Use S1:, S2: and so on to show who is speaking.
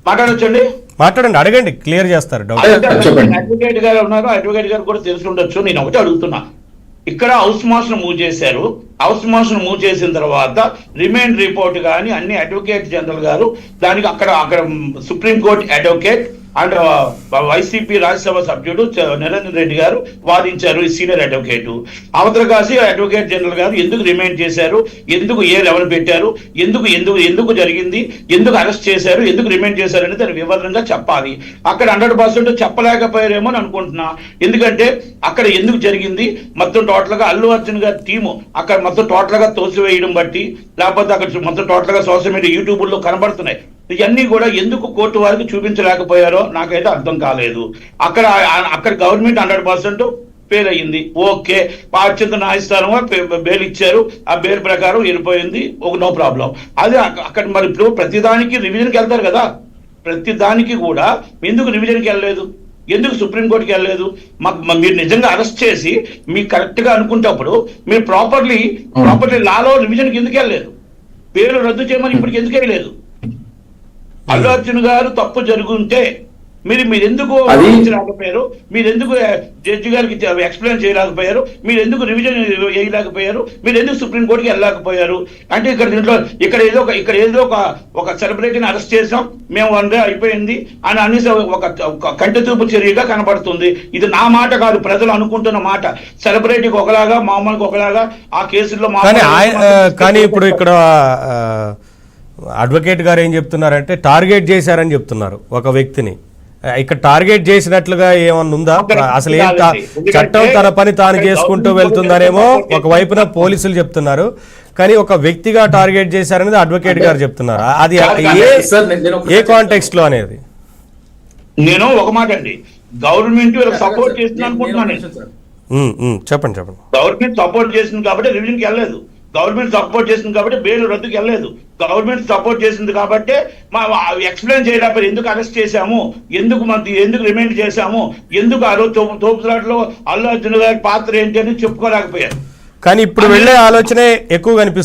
S1: మాట్లాడొచ్చండి.
S2: మాట్లాడండి, అడగండి, క్లియర్ చేస్తారు డౌట్.
S1: అడ్వకేట్ గారు ఉన్నారు, అడ్వకేట్ గారు కూడా తెలిసి ఉండొచ్చు. నేను ఒకటి అడుగుతున్నా, ఇక్కడ హౌస్ మాస్టర్ మూవ్ చేశారు. హౌస్ మాస్టర్ మూవ్ చేసిన తర్వాత రిమైండ్ రిపోర్ట్ కానీ అన్ని అడ్వకేట్ జనరల్ గారు దానికి అక్కడ supreme court advocate and YCP Rajya Sabha సభ్యుడు నిరంజన్ రెడ్డి గారు వాదించారు, సీనియర్ అడ్వకేట్. అవతల కాసి అడ్వకేట్ జనరల్ గారు ఎందుకు రిమైండ్ చేశారు, ఎందుకు ఏ లెవెల్ పెట్టారు, ఎందుకు ఎందుకు ఎందుకు జరిగింది, ఎందుకు అరెస్ట్ చేశారు, ఎందుకు రిమైండ్ చేశారు అనేది దాని వివరంగా చెప్పాలి. అక్కడ 100% చెప్పలేకపోయారేమో అని అనుకుంటున్నా. ఎందుకంటే అక్కడ ఎందుకు జరిగింది మొత్తం టోటల్ గా అల్లు అర్జున్ గారి టీము అక్కడ మొత్తం టోటల్ గా తోసివేయడం బట్టి, లేకపోతే అక్కడ మొత్తం టోటల్ గా సోషల్ మీడియా యూట్యూబ్ లో కనబడుతున్నాయి. ఇవన్నీ కూడా ఎందుకు కోర్టు వారికి చూపించలేకపోయారో నాకైతే అర్థం కాలేదు. అక్కడ గవర్నమెంట్ 100% ఫెయిల్ అయ్యింది. ఓకే, అత్యంత న్యాయస్థానంలో బెయిల్ ఇచ్చారు, ఆ బెయిల్ ప్రకారం వెళ్ళిపోయింది, నో ప్రాబ్లం. అదే అక్కడ మరి ఇప్పుడు ప్రతిదానికి రివిజన్కి వెళ్తారు కదా, ప్రతిదానికి కూడా ఎందుకు రివిజన్కి వెళ్ళలేదు, ఎందుకు సుప్రీంకోర్టుకి వెళ్ళలేదు? మీరు నిజంగా అరెస్ట్ చేసి మీకు కరెక్ట్ గా అనుకుంటప్పుడు మీరు ప్రాపర్లీ లాలో రివిజన్కి ఎందుకు వెళ్ళలేదు? పేర్లు రద్దు చేయమని ఇప్పటికి ఎందుకు వెళ్ళలేదు? అల్లు అర్జున్ గారు తప్పు జరుగుంటే మీరు ఎందుకు రాకపోయారు, మీరు ఎందుకు జడ్జి గారికి ఎక్స్ప్లెయిన్ చేయలేకపోయారు, మీరు ఎందుకు రివిజన్ వేయలేకపోయారు, మీరు ఎందుకు సుప్రీంకోర్టుకి వెళ్ళలేకపోయారు? అంటే ఇక్కడ ఏదో ఒక సెలబ్రిటీని అరెస్ట్ చేసాం, మేము 1 డే అయిపోయింది అని అనేసి ఒక కంటి చూపు చర్యగా కనబడుతుంది. ఇది నా మాట కాదు, ప్రజలు అనుకుంటున్న మాట. సెలబ్రిటీకి ఒకలాగా, మామూలుగా ఒకలాగా ఆ కేసుల్లో.
S2: కానీ ఇప్పుడు ఇక్కడ అడ్వకేట్ గారు ఏం చెప్తున్నారంటే టార్గెట్ చేశారని చెప్తున్నారు ఒక వ్యక్తిని. ఇక్కడ టార్గెట్ చేసినట్లుగా ఏమన్నా ఉందా? అసలు ఏం చట్టం తన పని తాను చేసుకుంటూ వెళ్తుందనేమో ఒకవైపున పోలీసులు చెప్తున్నారు, కానీ ఒక వ్యక్తిగా టార్గెట్ చేశారనేది అడ్వకేట్ గారు చెప్తున్నారు. అది ఏ కాంటెక్స్ట్ లో అనేది
S1: నేను ఒక మాట అండి, గవర్నమెంట్ సపోర్ట్ చేస్తుంది అనుకుంటున్నాను.
S2: చెప్పండి.
S1: గవర్నమెంట్ సపోర్ట్ చేసింది కాబట్టి రివిజన్కి వెళ్ళలేదు, గవర్నమెంట్ సపోర్ట్ చేసింది కాబట్టి బెయిల్ రద్దుకి వెళ్ళలేదు, గవర్నమెంట్ సపోర్ట్ చేసింది కాబట్టి ఎక్స్ప్లెయిన్ చేయలేకపోయారు. ఎందుకు అరెస్ట్ చేశాము, ఎందుకు రిమైండ్ చేశాము, ఎందుకు ఆ రోజు తోపులాటలో అల్లు అర్జున్ గారి పాత్ర ఏంటి అని చెప్పుకోలేకపోయారు.
S2: కానీ ఇప్పుడు వెళ్ళే ఆలోచనే ఎక్కువ కనిపిస్తుంది.